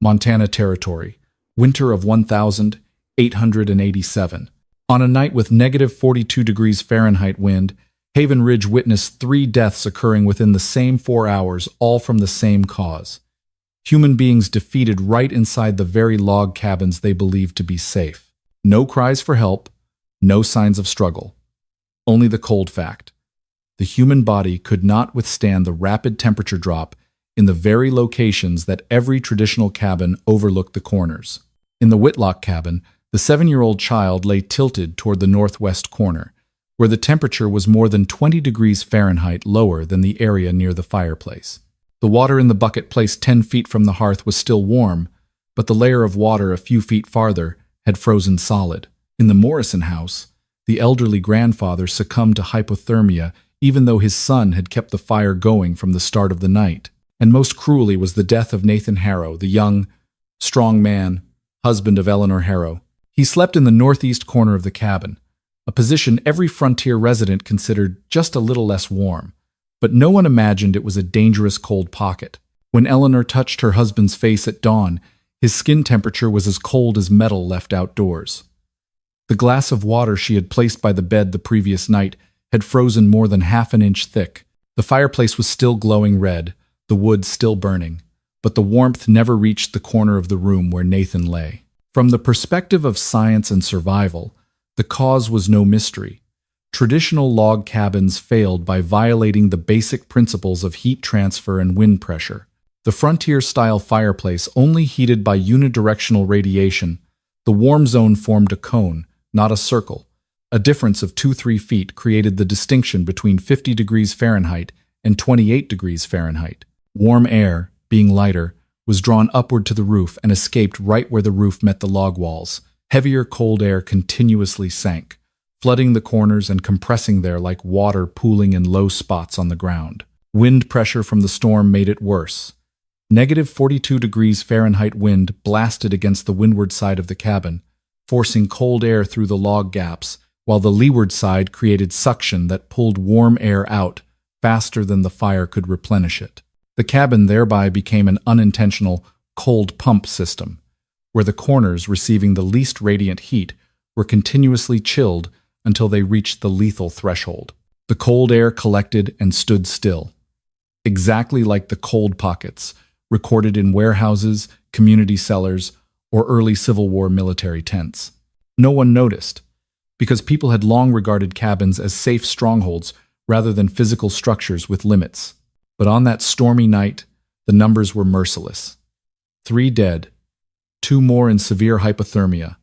Montana Territory, winter of 1887. On a night with negative 42 degrees Fahrenheit wind, Haven Ridge witnessed 3 deaths occurring within the same 4 hours, all from the same cause. Human beings defeated right inside the very log cabins they believed to be safe. No cries for help, no signs of struggle. Only the cold fact. The human body could not withstand the rapid temperature drop in the very locations that every traditional cabin overlooked the corners. In the Whitlock cabin, the 7-year-old child lay tilted toward the northwest corner, where the temperature was more than 20 degrees Fahrenheit lower than the area near the fireplace. The water in the bucket placed 10 feet from the hearth was still warm, but the layer of water a few feet farther had frozen solid. In the Morrison house, the elderly grandfather succumbed to hypothermia even though his son had kept the fire going from the start of the night. And most cruelly was the death of Nathan Harrow, the young, strong man, husband of Eleanor Harrow. He slept in the northeast corner of the cabin, a position every frontier resident considered just a little less warm. But no one imagined it was a dangerous cold pocket. When Eleanor touched her husband's face at dawn, his skin temperature was as cold as metal left outdoors. The glass of water she had placed by the bed the previous night had frozen more than half an inch thick. The fireplace was still glowing red, the wood still burning, but the warmth never reached the corner of the room where Nathan lay. From the perspective of science and survival, the cause was no mystery. Traditional log cabins failed by violating the basic principles of heat transfer and wind pressure. The frontier-style fireplace only heated by unidirectional radiation. The warm zone formed a cone, not a circle. A difference of 2-3 feet created the distinction between 50 degrees Fahrenheit and 28 degrees Fahrenheit. Warm air, being lighter, was drawn upward to the roof and escaped right where the roof met the log walls. Heavier cold air continuously sank, flooding the corners and compressing there like water pooling in low spots on the ground. Wind pressure from the storm made it worse. Negative 42 degrees Fahrenheit wind blasted against the windward side of the cabin, forcing cold air through the log gaps, while the leeward side created suction that pulled warm air out faster than the fire could replenish it. The cabin thereby became an unintentional cold pump system, where the corners receiving the least radiant heat were continuously chilled until they reached the lethal threshold. The cold air collected and stood still, exactly like the cold pockets recorded in warehouses, community cellars, or early Civil War military tents. No one noticed, because people had long regarded cabins as safe strongholds rather than physical structures with limits. But on that stormy night, the numbers were merciless. 3 dead, 2 more in severe hypothermia,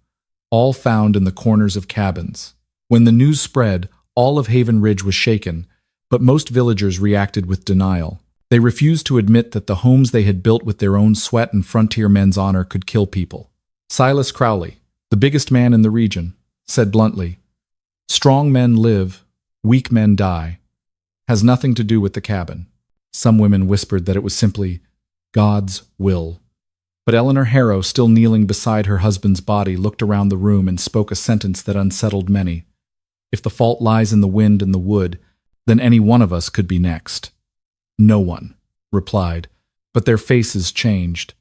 all found in the corners of cabins. When the news spread, all of Haven Ridge was shaken, but most villagers reacted with denial. They refused to admit that the homes they had built with their own sweat and frontier men's honor could kill people. Silas Crowley, the biggest man in the region, said bluntly, "Strong men live, weak men die. Has nothing to do with the cabin." Some women whispered that it was simply God's will. But Eleanor Harrow, still kneeling beside her husband's body, looked around the room and spoke a sentence that unsettled many. "If the fault lies in the wind and the wood, then any one of us could be next." "No one," replied, but their faces changed.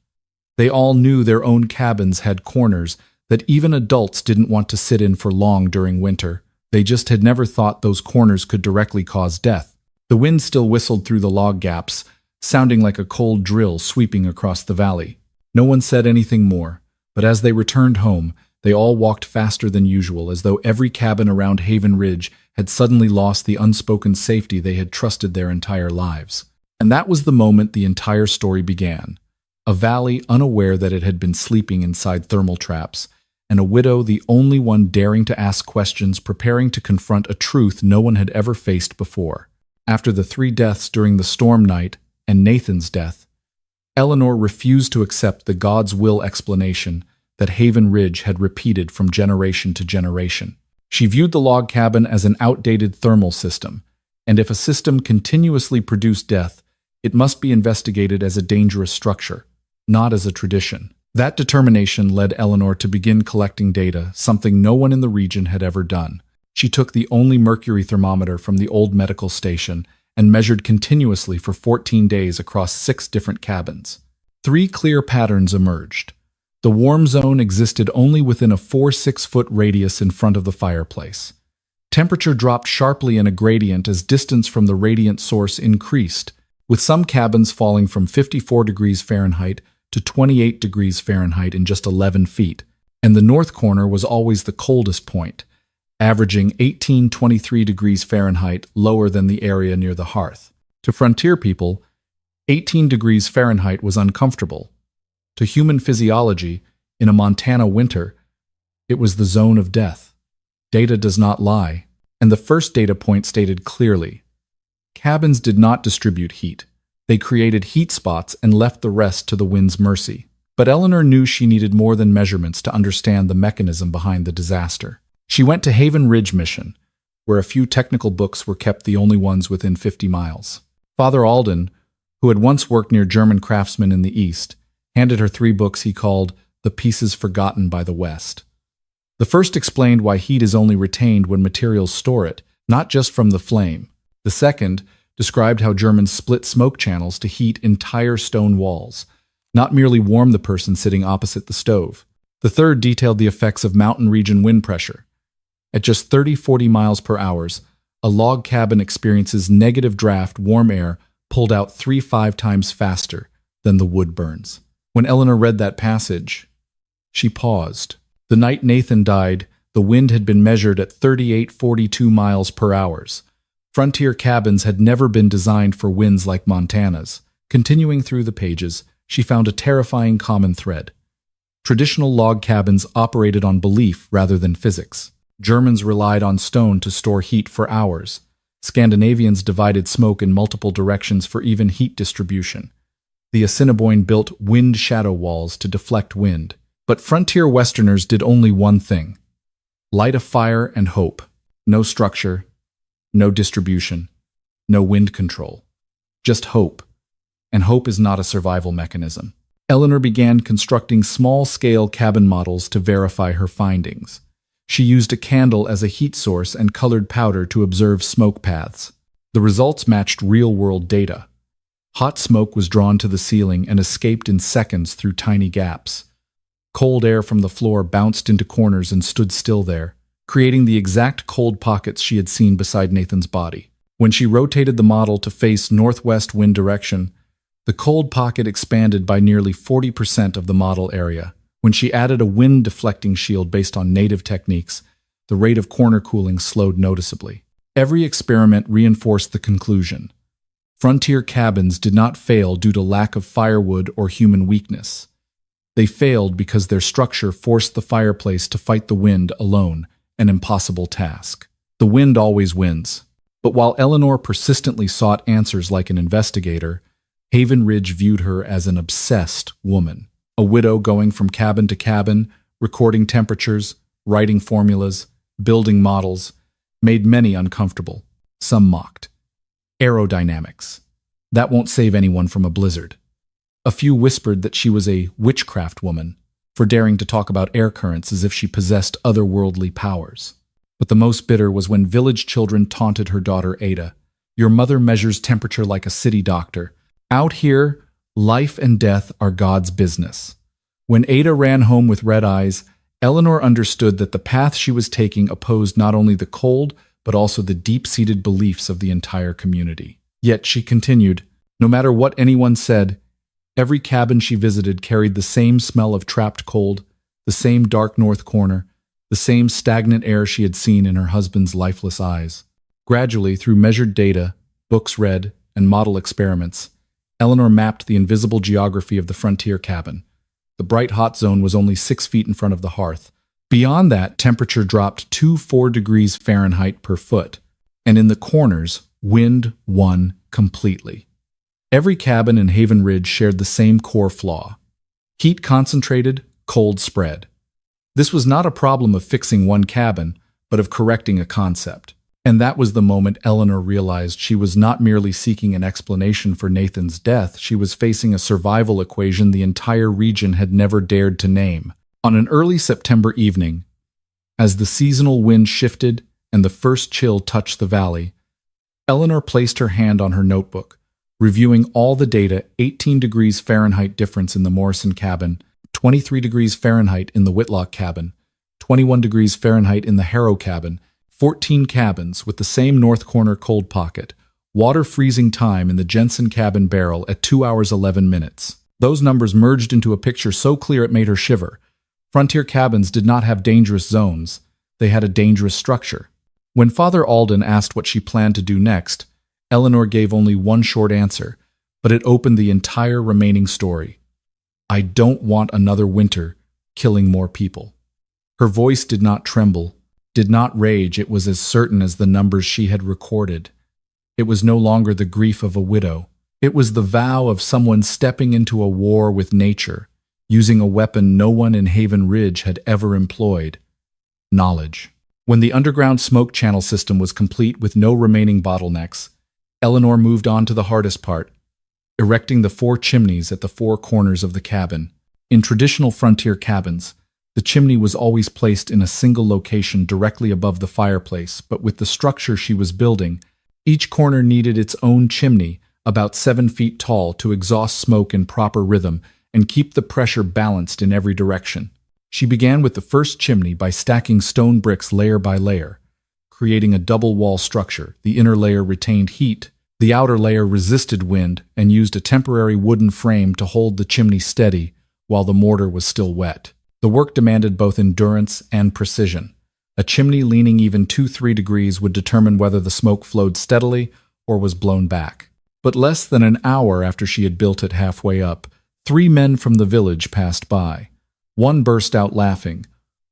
They all knew their own cabins had corners that even adults didn't want to sit in for long during winter. They just had never thought those corners could directly cause death. The wind still whistled through the log gaps, sounding like a cold drill sweeping across the valley. No one said anything more, but as they returned home, they all walked faster than usual, as though every cabin around Haven Ridge had suddenly lost the unspoken safety they had trusted their entire lives. And that was the moment the entire story began. A valley unaware that it had been sleeping inside thermal traps, and a widow the only one daring to ask questions, preparing to confront a truth no one had ever faced before. After the 3 deaths during the storm night and Nathan's death, Eleanor refused to accept the God's will explanation that Haven Ridge had repeated from generation to generation. She viewed the log cabin as an outdated thermal system, and if a system continuously produced death, it must be investigated as a dangerous structure, not as a tradition. That determination led Eleanor to begin collecting data, something no one in the region had ever done. She took the only mercury thermometer from the old medical station and measured continuously for 14 days across 6 different cabins. Three clear patterns emerged. The warm zone existed only within a 4-6-foot radius in front of the fireplace. Temperature dropped sharply in a gradient as distance from the radiant source increased, with some cabins falling from 54 degrees Fahrenheit to 28 degrees Fahrenheit in just 11 feet, and the north corner was always the coldest point, averaging 18-23 degrees Fahrenheit lower than the area near the hearth. To frontier people, 18 degrees Fahrenheit was uncomfortable. To human physiology, in a Montana winter, it was the zone of death. Data does not lie, and the first data point stated clearly: cabins did not distribute heat. They created heat spots and left the rest to the wind's mercy. But Eleanor knew she needed more than measurements to understand the mechanism behind the disaster. She went to Haven Ridge Mission, where a few technical books were kept the only ones within 50 miles. Father Alden, who had once worked near German craftsmen in the East, handed her 3 books he called The Pieces Forgotten by the West. The first explained why heat is only retained when materials store it, not just from the flame. The second described how Germans split smoke channels to heat entire stone walls, not merely warm the person sitting opposite the stove. The third detailed the effects of mountain region wind pressure. At just 30-40 miles per hour, a log cabin experiences negative draft warm air pulled out 3-5 times faster than the wood burns. When Eleanor read that passage, she paused. The night Nathan died, the wind had been measured at 38-42 miles per hour. Frontier cabins had never been designed for winds like Montana's. Continuing through the pages, she found a terrifying common thread. Traditional log cabins operated on belief rather than physics. Germans relied on stone to store heat for hours. Scandinavians divided smoke in multiple directions for even heat distribution. The Assiniboine built wind shadow walls to deflect wind. But frontier Westerners did only one thing: light a fire and hope. No structure, no distribution, no wind control. Just hope. And hope is not a survival mechanism. Eleanor began constructing small-scale cabin models to verify her findings. She used a candle as a heat source and colored powder to observe smoke paths. The results matched real-world data. Hot smoke was drawn to the ceiling and escaped in seconds through tiny gaps. Cold air from the floor bounced into corners and stood still there, creating the exact cold pockets she had seen beside Nathan's body. When she rotated the model to face northwest wind direction, the cold pocket expanded by nearly 40% of the model area. When she added a wind-deflecting shield based on native techniques, the rate of corner cooling slowed noticeably. Every experiment reinforced the conclusion: frontier cabins did not fail due to lack of firewood or human weakness. They failed because their structure forced the fireplace to fight the wind alone, an impossible task. The wind always wins. But while Eleanor persistently sought answers like an investigator, Haven Ridge viewed her as an obsessed woman. A widow going from cabin to cabin, recording temperatures, writing formulas, building models, made many uncomfortable. Some mocked. Aerodynamics. That won't save anyone from a blizzard. A few whispered that she was a witchcraft woman for daring to talk about air currents as if she possessed otherworldly powers. But the most bitter was when village children taunted her daughter Ada. "Your mother measures temperature like a city doctor. Out here, life and death are God's business." When Ada ran home with red eyes, Eleanor understood that the path she was taking opposed not only the cold, but also the deep-seated beliefs of the entire community. Yet she continued, no matter what anyone said, every cabin she visited carried the same smell of trapped cold, the same dark north corner, the same stagnant air she had seen in her husband's lifeless eyes. Gradually, through measured data, books read, and model experiments, Eleanor mapped the invisible geography of the frontier cabin. The bright hot zone was only 6 feet in front of the hearth. Beyond that, temperature dropped 4 degrees Fahrenheit per foot, and in the corners, wind won completely. Every cabin in Haven Ridge shared the same core flaw: heat concentrated, cold spread. This was not a problem of fixing one cabin, but of correcting a concept. And that was the moment Eleanor realized she was not merely seeking an explanation for Nathan's death, she was facing a survival equation the entire region had never dared to name. On an early September evening, as the seasonal wind shifted and the first chill touched the valley, Eleanor placed her hand on her notebook, reviewing all the data: 18 degrees Fahrenheit difference in the Morrison cabin, 23 degrees Fahrenheit in the Whitlock cabin, 21 degrees Fahrenheit in the Harrow cabin, 14 cabins with the same north corner cold pocket, water freezing time in the Jensen cabin barrel at 2 hours 11 minutes. Those numbers merged into a picture so clear it made her shiver. Frontier cabins did not have dangerous zones. They had a dangerous structure. When Father Alden asked what she planned to do next, Eleanor gave only one short answer, but it opened the entire remaining story. I don't want another winter killing more people. Her voice did not tremble, did not rage. It was as certain as the numbers she had recorded. It was no longer the grief of a widow. It was the vow of someone stepping into a war with nature, using a weapon no one in Haven Ridge had ever employed: knowledge. When the underground smoke channel system was complete with no remaining bottlenecks, Eleanor moved on to the hardest part: erecting the 4 chimneys at the 4 corners of the cabin. In traditional frontier cabins, the chimney was always placed in a single location directly above the fireplace, but with the structure she was building, each corner needed its own chimney, about 7 feet tall, to exhaust smoke in proper rhythm and keep the pressure balanced in every direction. She began with the first chimney by stacking stone bricks layer by layer, creating a double wall structure. The inner layer retained heat, the outer layer resisted wind, and used a temporary wooden frame to hold the chimney steady while the mortar was still wet. The work demanded both endurance and precision. A chimney leaning even 2-3 degrees would determine whether the smoke flowed steadily or was blown back. But less than an hour after she had built it halfway up, 3 men from the village passed by. One burst out laughing.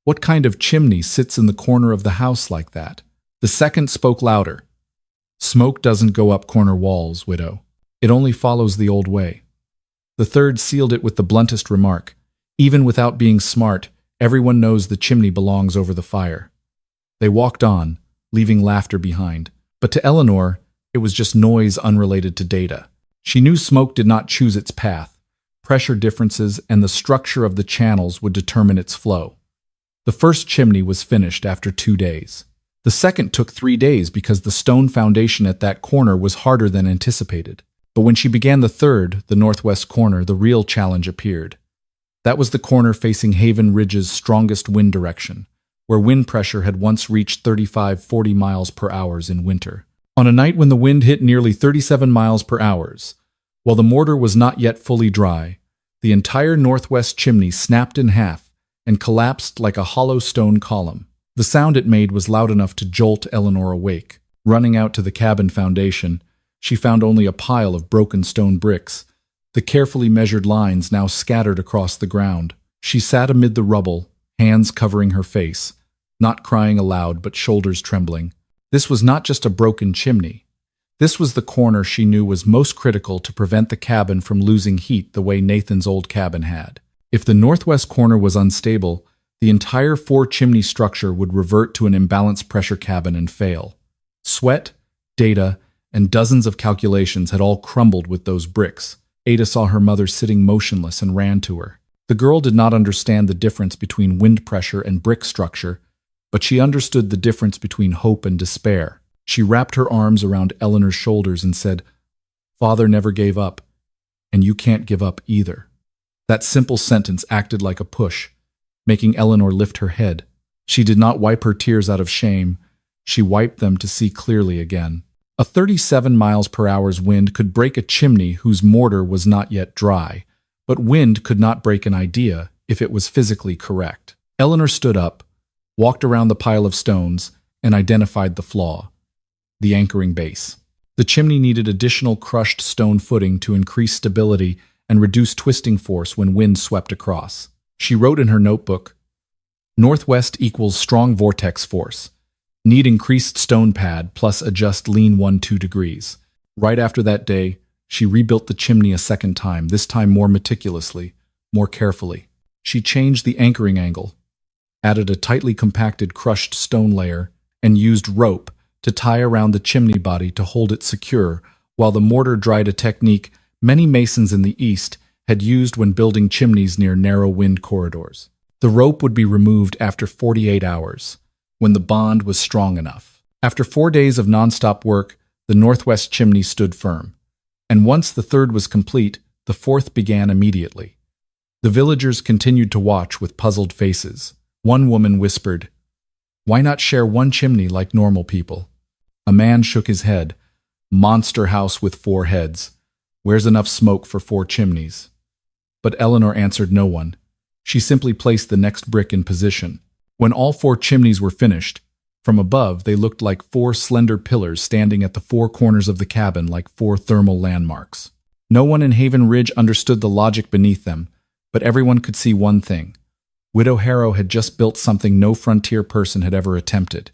"What kind of chimney sits in the corner of the house like that?" The second spoke louder. "Smoke doesn't go up corner walls, widow. It only follows the old way." The third sealed it with the bluntest remark: "Even without being smart, everyone knows the chimney belongs over the fire." They walked on, leaving laughter behind. But to Eleanor, it was just noise unrelated to data. She knew smoke did not choose its path. Pressure differences and the structure of the channels would determine its flow. The first chimney was finished after 2 days. The second took 3 days because the stone foundation at that corner was harder than anticipated. But when she began the third, the northwest corner, the real challenge appeared. That was the corner facing Haven Ridge's strongest wind direction, where wind pressure had once reached 35-40 miles per hour in winter. On a night when the wind hit nearly 37 miles per hour, while the mortar was not yet fully dry, the entire northwest chimney snapped in half and collapsed like a hollow stone column. The sound it made was loud enough to jolt Eleanor awake. Running out to the cabin foundation, she found only a pile of broken stone bricks, the carefully measured lines now scattered across the ground. She sat amid the rubble, hands covering her face, not crying aloud but shoulders trembling. This was not just a broken chimney. This was the corner she knew was most critical to prevent the cabin from losing heat the way Nathan's old cabin had. If the northwest corner was unstable, the entire 4-chimney structure would revert to an imbalanced pressure cabin and fail. Sweat, data, and dozens of calculations had all crumbled with those bricks. Ada saw her mother sitting motionless and ran to her. The girl did not understand the difference between wind pressure and brick structure, but she understood the difference between hope and despair. She wrapped her arms around Eleanor's shoulders and said, "Father never gave up, and you can't give up either." That simple sentence acted like a push, making Eleanor lift her head. She did not wipe her tears out of shame. She wiped them to see clearly again. A 37 miles per hour wind could break a chimney whose mortar was not yet dry, but wind could not break an idea if it was physically correct. Eleanor stood up, walked around the pile of stones, and identified the flaw: the anchoring base. The chimney needed additional crushed stone footing to increase stability and reduce twisting force when wind swept across. She wrote in her notebook, "Northwest equals strong vortex force. Need increased stone pad plus adjust lean 1-2 degrees." Right after that day, she rebuilt the chimney a second time, this time more meticulously, more carefully. She changed the anchoring angle, added a tightly compacted crushed stone layer, and used rope to tie around the chimney body to hold it secure while the mortar dried, a technique many masons in the East had used when building chimneys near narrow wind corridors. The rope would be removed after 48 hours, when the bond was strong enough. After 4 days of nonstop work, the northwest chimney stood firm. And once the third was complete, the fourth began immediately. The villagers continued to watch with puzzled faces. One woman whispered, "Why not share one chimney like normal people?" A man shook his head. "Monster house with 4 heads. Where's enough smoke for 4 chimneys?" But Eleanor answered no one. She simply placed the next brick in position. When all 4 chimneys were finished, from above they looked like 4 slender pillars standing at the 4 corners of the cabin like 4 thermal landmarks. No one in Haven Ridge understood the logic beneath them, but everyone could see one thing. Widow Harrow had just built something no frontier person had ever attempted.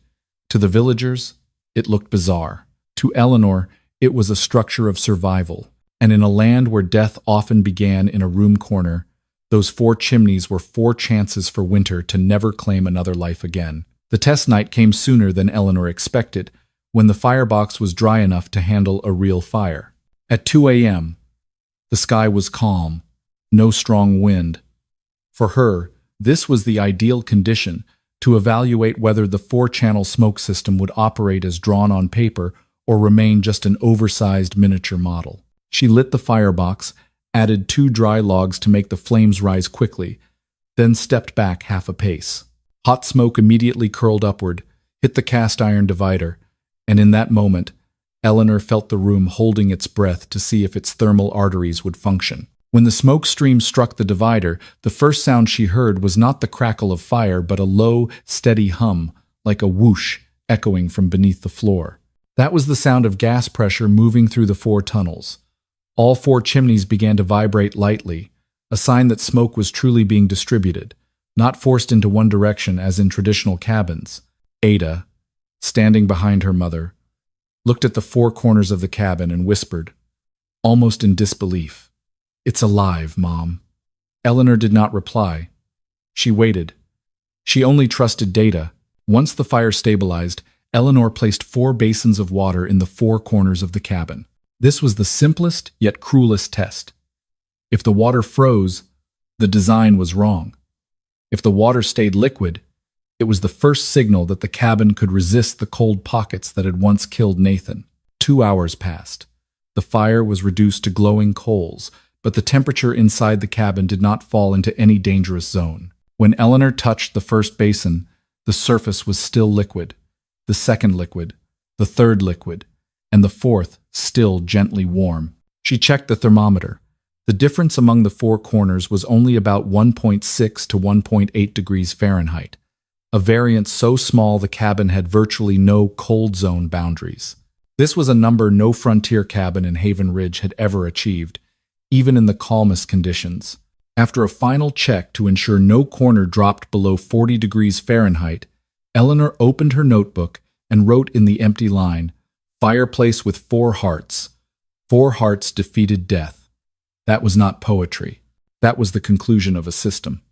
To the villagers, it looked bizarre. To Eleanor, it was a structure of survival. And in a land where death often began in a room corner, those 4 chimneys were 4 chances for Winter to never claim another life again. The test night came sooner than Eleanor expected, when the firebox was dry enough to handle a real fire. At 2 a.m., the sky was calm, no strong wind. For her, this was the ideal condition to evaluate whether the 4-channel smoke system would operate as drawn on paper or remain just an oversized miniature model. She lit the firebox, added 2 dry logs to make the flames rise quickly, then stepped back half a pace. Hot smoke immediately curled upward, hit the cast iron divider, and in that moment, Eleanor felt the room holding its breath to see if its thermal arteries would function. When the smoke stream struck the divider, the first sound she heard was not the crackle of fire, but a low, steady hum, like a whoosh echoing from beneath the floor. That was the sound of gas pressure moving through the 4 tunnels. All 4 chimneys began to vibrate lightly, a sign that smoke was truly being distributed, not forced into one direction as in traditional cabins. Ada, standing behind her mother, looked at the 4 corners of the cabin and whispered, almost in disbelief, "It's alive, Mom." Eleanor did not reply. She waited. She only trusted data. Once the fire stabilized, Eleanor placed 4 basins of water in the 4 corners of the cabin. This was the simplest yet cruelest test. If the water froze, the design was wrong. If the water stayed liquid, it was the first signal that the cabin could resist the cold pockets that had once killed Nathan. 2 hours passed. The fire was reduced to glowing coals, but the temperature inside the cabin did not fall into any dangerous zone. When Eleanor touched the first basin, the surface was still liquid, the second liquid, the third liquid, and the fourth still gently warm. She checked the thermometer. The difference among the 4 corners was only about 1.6 to 1.8 degrees Fahrenheit, a variance so small the cabin had virtually no cold zone boundaries. This was a number no frontier cabin in Haven Ridge had ever achieved, even in the calmest conditions. After a final check to ensure no corner dropped below 40 degrees Fahrenheit, Eleanor opened her notebook and wrote in the empty line, "Fireplace with 4 hearts. 4 hearts defeated death." That was not poetry. That was the conclusion of a system.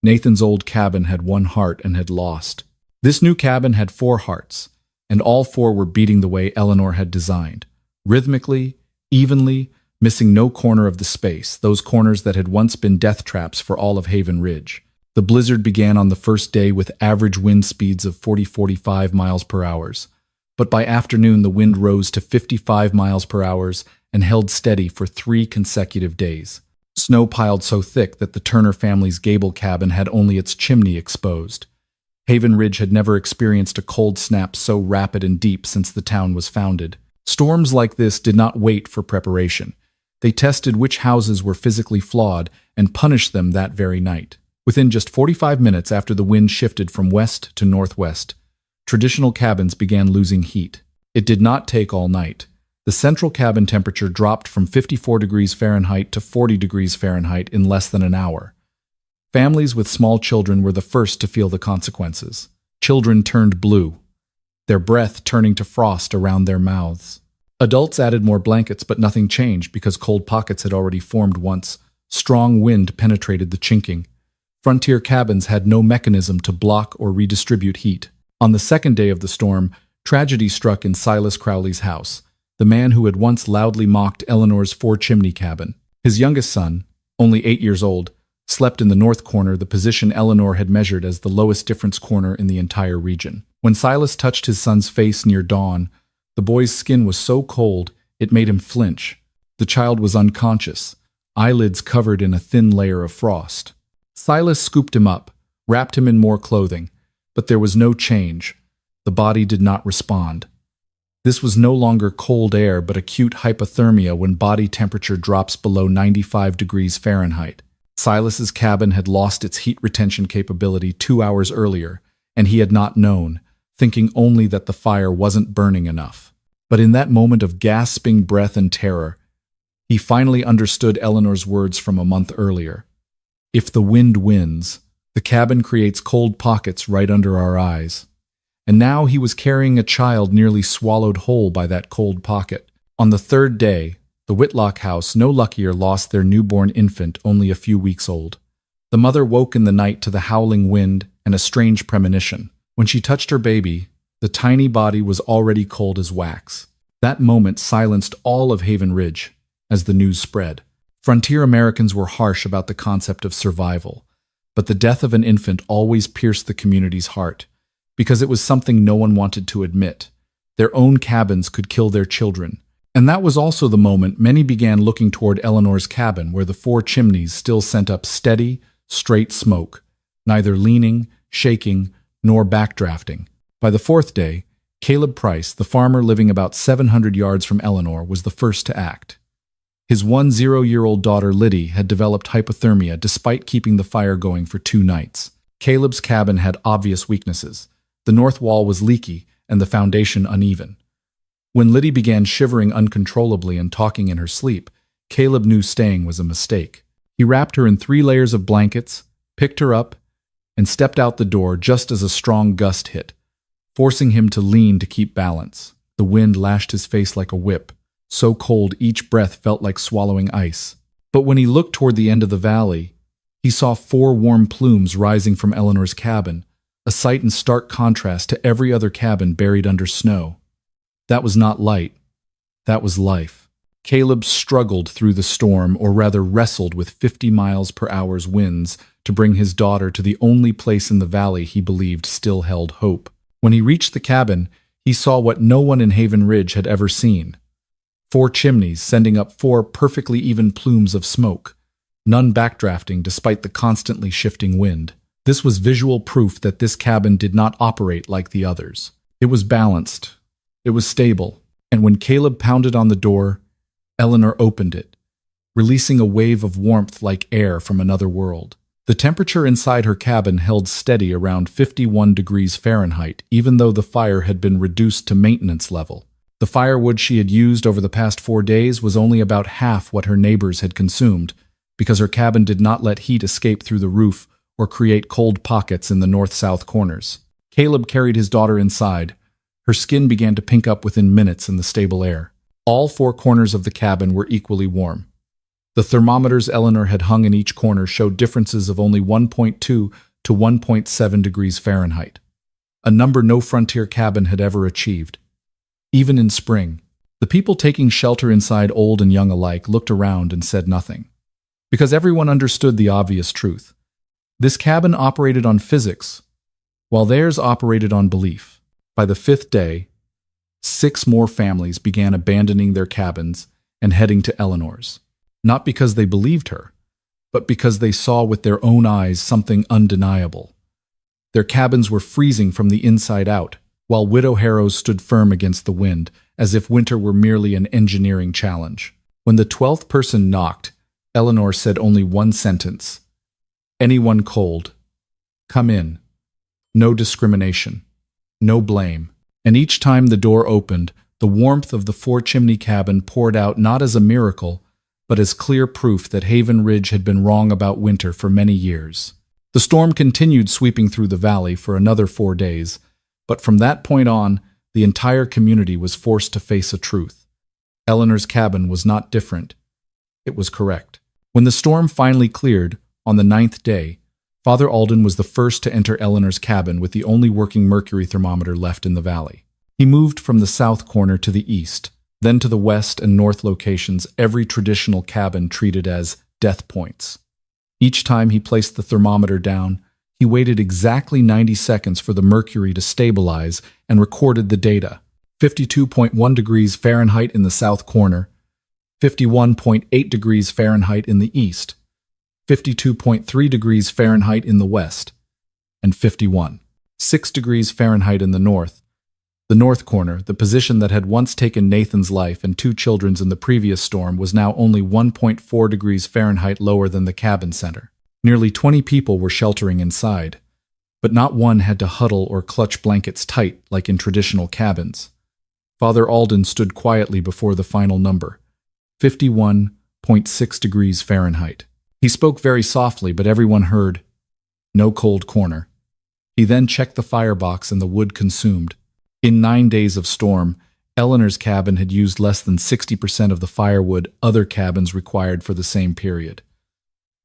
Nathan's old cabin had 1 heart and had lost. This new cabin had 4 hearts, and all 4 were beating the way Eleanor had designed, rhythmically, evenly, missing no corner of the space, those corners that had once been death traps for all of Haven Ridge. The blizzard began on the first day with average wind speeds of 40-45 miles per hour, but by afternoon the wind rose to 55 miles per hour and held steady for 3 consecutive days. Snow piled so thick that the Turner family's gable cabin had only its chimney exposed. Haven Ridge had never experienced a cold snap so rapid and deep since the town was founded. Storms like this did not wait for preparation. They tested which houses were physically flawed and punished them that very night. Within just 45 minutes after the wind shifted from west to northwest, traditional cabins began losing heat. It did not take all night. The central cabin temperature dropped from 54 degrees Fahrenheit to 40 degrees Fahrenheit in less than an hour. Families with small children were the first to feel the consequences. Children turned blue, their breath turning to frost around their mouths. Adults added more blankets, but nothing changed because cold pockets had already formed once. Strong wind penetrated the chinking. Frontier cabins had no mechanism to block or redistribute heat. On the second day of the storm, tragedy struck in Silas Crowley's house, the man who had once loudly mocked Eleanor's 4-chimney cabin. His youngest son, only 8 years old, slept in the north corner, the position Eleanor had measured as the lowest difference corner in the entire region. When Silas touched his son's face near dawn, the boy's skin was so cold it made him flinch. The child was unconscious, eyelids covered in a thin layer of frost. Silas scooped him up, wrapped him in more clothing, but there was no change. The body did not respond. This was no longer cold air but acute hypothermia when body temperature drops below 95 degrees Fahrenheit. Silas's cabin had lost its heat retention capability 2 hours earlier, and he had not known, thinking only that the fire wasn't burning enough. But in that moment of gasping breath and terror, he finally understood Eleanor's words from a month earlier. If the wind wins, the cabin creates cold pockets right under our eyes. And now he was carrying a child nearly swallowed whole by that cold pocket. On the third day, the Whitlock house, no luckier, lost their newborn infant only a few weeks old. The mother woke in the night to the howling wind and a strange premonition. When she touched her baby, the tiny body was already cold as wax. That moment silenced all of Haven Ridge as the news spread. Frontier Americans were harsh about the concept of survival, but the death of an infant always pierced the community's heart, because it was something no one wanted to admit. Their own cabins could kill their children. And that was also the moment many began looking toward Eleanor's cabin, where the 4 chimneys still sent up steady, straight smoke, neither leaning, shaking, nor backdrafting. By the 4th day, Caleb Price, the farmer living about 700 yards from Eleanor, was the first to act. His 10-year-old daughter Liddy had developed hypothermia despite keeping the fire going for 2 nights. Caleb's cabin had obvious weaknesses. The north wall was leaky and the foundation uneven. When Liddy began shivering uncontrollably and talking in her sleep, Caleb knew staying was a mistake. He wrapped her in 3 layers of blankets, picked her up, and stepped out the door just as a strong gust hit, forcing him to lean to keep balance. The wind lashed his face like a whip, so cold each breath felt like swallowing ice. But when he looked toward the end of the valley, he saw 4 warm plumes rising from Eleanor's cabin, a sight in stark contrast to every other cabin buried under snow. That was not light. That was life. Caleb struggled through the storm, or rather wrestled with 50 miles per hour's winds to bring his daughter to the only place in the valley he believed still held hope. When he reached the cabin, he saw what no one in Haven Ridge had ever seen. 4 chimneys sending up 4 perfectly even plumes of smoke, none backdrafting despite the constantly shifting wind. This was visual proof that this cabin did not operate like the others. It was balanced. It was stable. And when Caleb pounded on the door, Eleanor opened it, releasing a wave of warmth like air from another world. The temperature inside her cabin held steady around 51 degrees Fahrenheit, even though the fire had been reduced to maintenance level. The firewood she had used over the past 4 days was only about half what her neighbors had consumed, because her cabin did not let heat escape through the roof or create cold pockets in the north-south corners. Caleb carried his daughter inside. Her skin began to pink up within minutes in the stable air. All 4 corners of the cabin were equally warm. The thermometers Eleanor had hung in each corner showed differences of only 1.2 to 1.7 degrees Fahrenheit, a number no frontier cabin had ever achieved. Even in spring, the people taking shelter inside, old and young alike, looked around and said nothing, because everyone understood the obvious truth. This cabin operated on physics, while theirs operated on belief. By the 5th day, 6 more families began abandoning their cabins and heading to Eleanor's, not because they believed her, but because they saw with their own eyes something undeniable. Their cabins were freezing from the inside out, while widow harrows stood firm against the wind, as if winter were merely an engineering challenge. When the 12th person knocked, Eleanor said only one sentence: "Anyone cold, come in. No discrimination, no blame." And each time the door opened, the warmth of the 4-chimney cabin poured out not as a miracle, but as clear proof that Haven Ridge had been wrong about winter for many years. The storm continued sweeping through the valley for another 4 days, but from that point on, the entire community was forced to face a truth. Eleanor's cabin was not different. It was correct. When the storm finally cleared, on the 9th day, Father Alden was the first to enter Eleanor's cabin with the only working mercury thermometer left in the valley. He moved from the south corner to the east, then to the west and north locations, every traditional cabin treated as death points. Each time he placed the thermometer down, he waited exactly 90 seconds for the mercury to stabilize and recorded the data. 52.1 degrees Fahrenheit in the south corner, 51.8 degrees Fahrenheit in the east, 52.3 degrees Fahrenheit in the west, and 51.6 degrees Fahrenheit in the north. The north corner, the position that had once taken Nathan's life and two children's in the previous storm, was now only 1.4 degrees Fahrenheit lower than the cabin center. Nearly 20 people were sheltering inside, but not one had to huddle or clutch blankets tight like in traditional cabins. Father Alden stood quietly before the final number, 51.6 degrees Fahrenheit. He spoke very softly, but everyone heard, "No cold corner." He then checked the firebox and the wood consumed. In 9 days of storm, Eleanor's cabin had used less than 60% of the firewood other cabins required for the same period.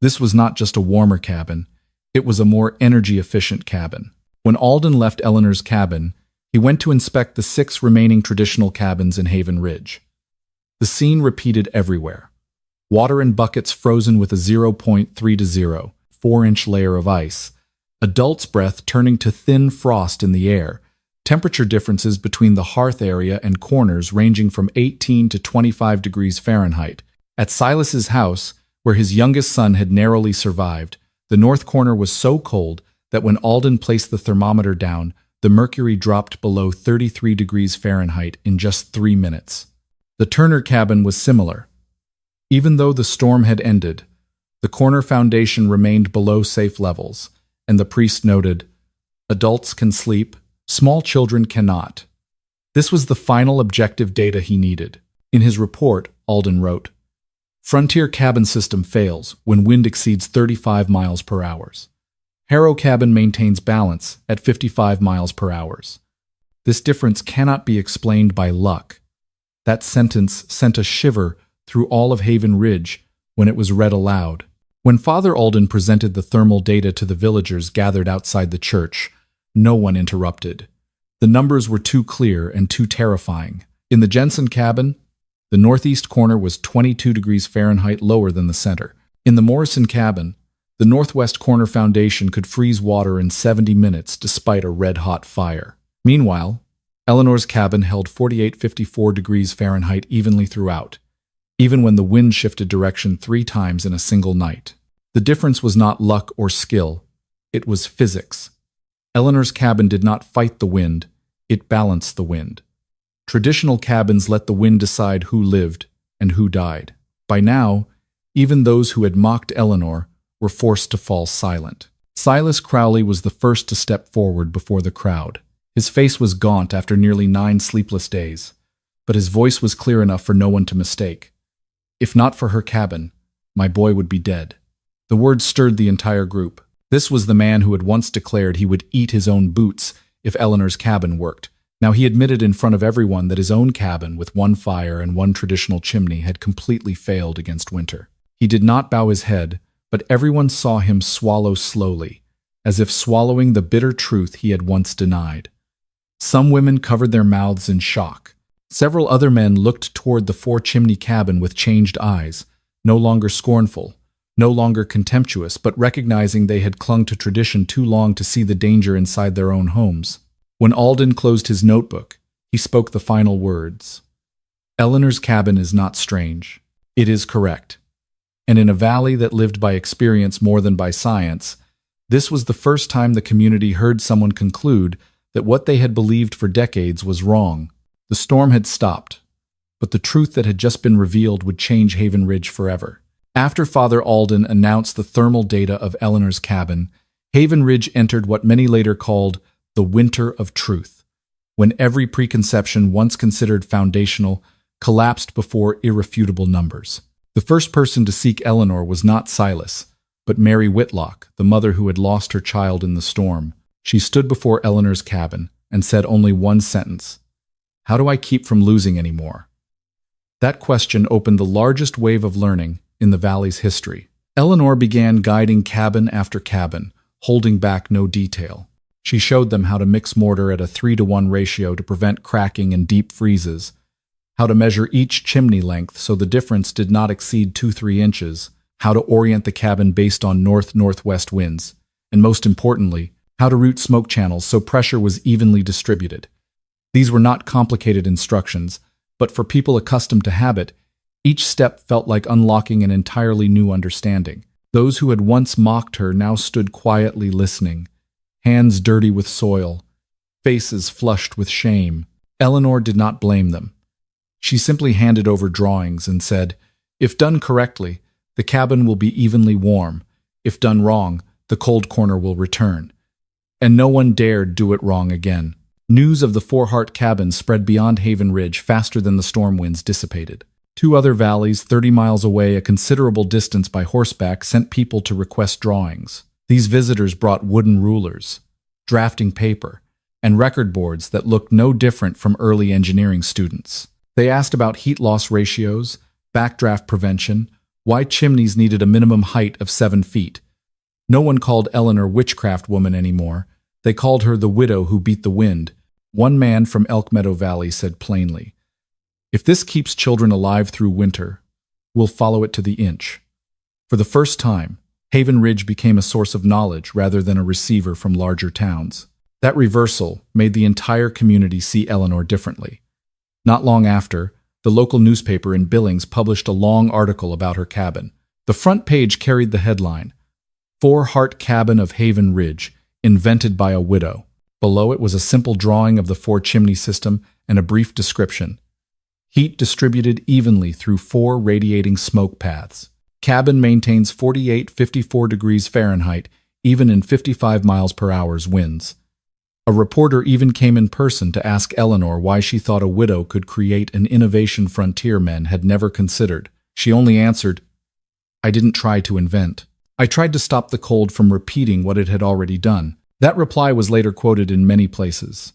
This was not just a warmer cabin, it was a more energy-efficient cabin. When Alden left Eleanor's cabin, he went to inspect the 6 remaining traditional cabins in Haven Ridge. The scene repeated everywhere. Water in buckets frozen with a 0.3 to 0, 4-inch layer of ice, adult's breath turning to thin frost in the air, temperature differences between the hearth area and corners ranging from 18 to 25 degrees Fahrenheit. At Silas's house, where his youngest son had narrowly survived, the north corner was so cold that when Alden placed the thermometer down, the mercury dropped below 33 degrees Fahrenheit in just 3 minutes. The Turner cabin was similar. Even though the storm had ended, the corner foundation remained below safe levels, and the priest noted, "Adults can sleep, small children cannot." This was the final objective data he needed. In his report, Alden wrote, "Frontier cabin system fails when wind exceeds 35 miles per hour. Harrow cabin maintains balance at 55 miles per hour. This difference cannot be explained by luck." That sentence sent a shiver through all of Haven Ridge when it was read aloud. When Father Alden presented the thermal data to the villagers gathered outside the church, no one interrupted. The numbers were too clear and too terrifying. In the Jensen cabin, the northeast corner was 22 degrees Fahrenheit lower than the center. In the Morrison cabin, the northwest corner foundation could freeze water in 70 minutes despite a red-hot fire. Meanwhile, Eleanor's cabin held 48-54 degrees Fahrenheit evenly throughout, even when the wind shifted direction 3 times in a single night. The difference was not luck or skill, it was physics. Eleanor's cabin did not fight the wind, it balanced the wind. Traditional cabins let the wind decide who lived and who died. By now, even those who had mocked Eleanor were forced to fall silent. Silas Crowley was the first to step forward before the crowd. His face was gaunt after nearly 9 sleepless days, but his voice was clear enough for no one to mistake. "If not for her cabin, my boy would be dead." The words stirred the entire group. This was the man who had once declared he would eat his own boots if Eleanor's cabin worked. Now he admitted in front of everyone that his own cabin, with 1 fire and 1 traditional chimney, had completely failed against winter. He did not bow his head, but everyone saw him swallow slowly, as if swallowing the bitter truth he had once denied. Some women covered their mouths in shock. Several other men looked toward the 4-chimney cabin with changed eyes, no longer scornful, no longer contemptuous, but recognizing they had clung to tradition too long to see the danger inside their own homes. When Alden closed his notebook, he spoke the final words. "Eleanor's cabin is not strange. It is correct." And in a valley that lived by experience more than by science, this was the first time the community heard someone conclude that what they had believed for decades was wrong. The storm had stopped, but the truth that had just been revealed would change Haven Ridge forever. After Father Alden announced the thermal data of Eleanor's cabin, Haven Ridge entered what many later called the Winter of Truth, when every preconception once considered foundational collapsed before irrefutable numbers. The first person to seek Eleanor was not Silas, but Mary Whitlock, the mother who had lost her child in the storm. She stood before Eleanor's cabin and said only one sentence, "How do I keep from losing any more?" That question opened the largest wave of learning in the valley's history. Eleanor began guiding cabin after cabin, holding back no detail. She showed them how to mix mortar at a 3-to-1 ratio to prevent cracking and deep freezes, how to measure each chimney length so the difference did not exceed 2-3 inches, how to orient the cabin based on north-northwest winds, and most importantly, how to route smoke channels so pressure was evenly distributed. These were not complicated instructions, but for people accustomed to habit, Each step felt like unlocking an entirely new understanding. Those who had once mocked her now stood quietly listening, hands dirty with soil, faces flushed with shame. Eleanor did not blame them. She simply handed over drawings and said, "If done correctly, the cabin will be evenly warm. If done wrong, the cold corner will return." And no one dared do it wrong again. News of the Four Heart cabin spread beyond Haven Ridge faster than the storm winds dissipated. 2 other valleys, 30 miles away, a considerable distance by horseback, sent people to request drawings. These visitors brought wooden rulers, drafting paper, and record boards that looked no different from early engineering students. They asked about heat loss ratios, backdraft prevention, why chimneys needed a minimum height of 7 feet. No one called Eleanor witchcraft woman anymore. They called her the widow who beat the wind. One man from Elk Meadow Valley said plainly, "If this keeps children alive through winter, we'll follow it to the inch." For the first time, Haven Ridge became a source of knowledge rather than a receiver from larger towns. That reversal made the entire community see Eleanor differently. Not long after, the local newspaper in Billings published a long article about her cabin. The front page carried the headline, "Four Heart Cabin of Haven Ridge, invented by a widow." Below it was a simple drawing of the 4-chimney system and a brief description. Heat distributed evenly through 4 radiating smoke paths. Cabin maintains 48-54 degrees Fahrenheit, even in 55 miles per hour winds. A reporter even came in person to ask Eleanor why she thought a widow could create an innovation frontier men had never considered. She only answered, "I didn't try to invent. I tried to stop the cold from repeating what it had already done." That reply was later quoted in many places,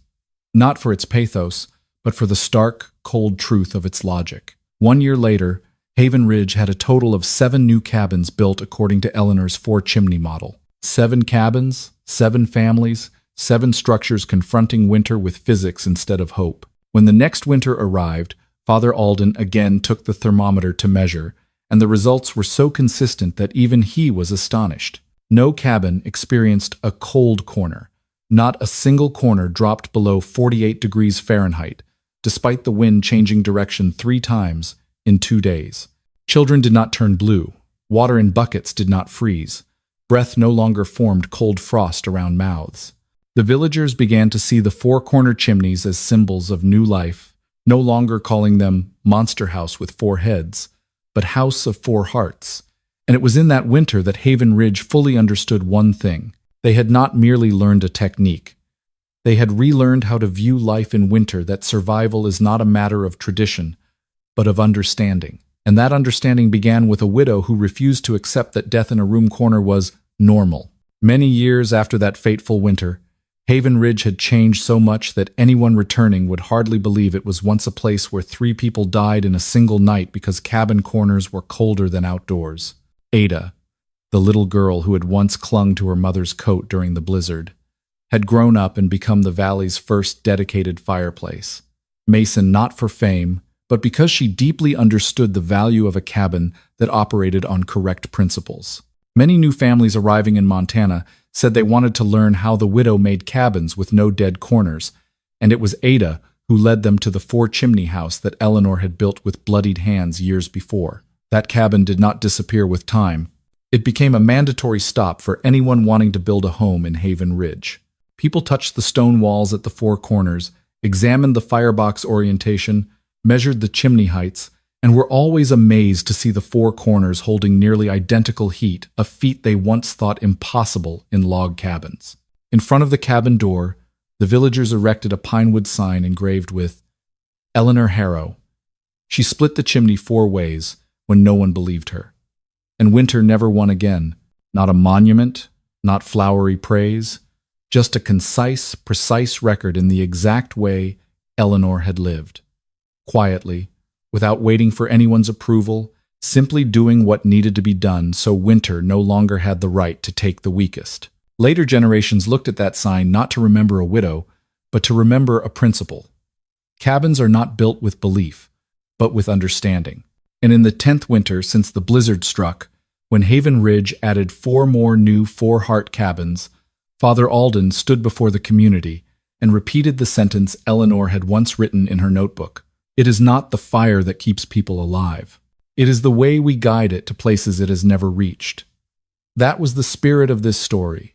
not for its pathos, but for the stark, cold truth of its logic. 1 year later, Haven Ridge had a total of 7 new cabins built according to Eleanor's 4-chimney model. 7 cabins, 7 families, 7 structures confronting winter with physics instead of hope. When the next winter arrived, Father Alden again took the thermometer to measure, and the results were so consistent that even he was astonished. No cabin experienced a cold corner. Not a single corner dropped below 48 degrees Fahrenheit, despite the wind changing direction 3 times in 2 days. Children did not turn blue. Water in buckets did not freeze. Breath no longer formed cold frost around mouths. The villagers began to see the 4-corner chimneys as symbols of new life, no longer calling them Monster House with 4 heads, but House of 4 Hearts. And it was in that winter that Haven Ridge fully understood one thing. They had not merely learned a technique. They had relearned how to view life in winter, that survival is not a matter of tradition, but of understanding. And that understanding began with a widow who refused to accept that death in a room corner was normal. Many years after that fateful winter, Haven Ridge had changed so much that anyone returning would hardly believe it was once a place where 3 people died in a single night because cabin corners were colder than outdoors. Ada, the little girl who had once clung to her mother's coat during the blizzard, had grown up and become the valley's first dedicated fireplace. Mason not for fame, but because she deeply understood the value of a cabin that operated on correct principles. Many new families arriving in Montana said they wanted to learn how the widow made cabins with no dead corners, and it was Ada who led them to the 4-chimney house that Eleanor had built with bloodied hands years before. That cabin did not disappear with time. It became a mandatory stop for anyone wanting to build a home in Haven Ridge. People touched the stone walls at the 4 corners, examined the firebox orientation, measured the chimney heights, and were always amazed to see the 4 corners holding nearly identical heat, a feat they once thought impossible in log cabins. In front of the cabin door, the villagers erected a pinewood sign engraved with Eleanor Harrow. She split the chimney 4 ways when no one believed her. And winter never won again. Not a monument, not flowery praise, just a concise, precise record in the exact way Eleanor had lived. Quietly, without waiting for anyone's approval, simply doing what needed to be done so winter no longer had the right to take the weakest. Later generations looked at that sign not to remember a widow, but to remember a principle. Cabins are not built with belief, but with understanding. And in the 10th winter since the blizzard struck, when Haven Ridge added 4 more new 4-heart cabins, Father Alden stood before the community and repeated the sentence Eleanor had once written in her notebook. It is not the fire that keeps people alive. It is the way we guide it to places it has never reached. That was the spirit of this story,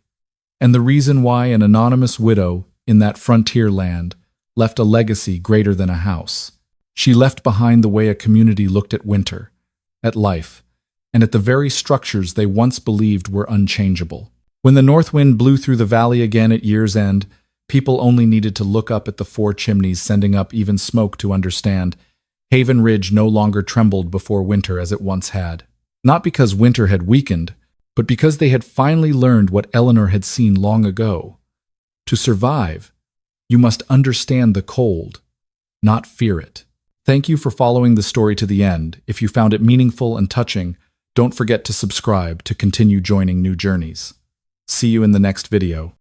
and the reason why an anonymous widow in that frontier land left a legacy greater than a house. She left behind the way a community looked at winter, at life, and at the very structures they once believed were unchangeable. When the north wind blew through the valley again at year's end, people only needed to look up at the four chimneys sending up even smoke to understand Haven Ridge no longer trembled before winter as it once had. Not because winter had weakened, but because they had finally learned what Eleanor had seen long ago. To survive, you must understand the cold, not fear it. Thank you for following the story to the end. If you found it meaningful and touching, don't forget to subscribe to continue joining new journeys. See you in the next video.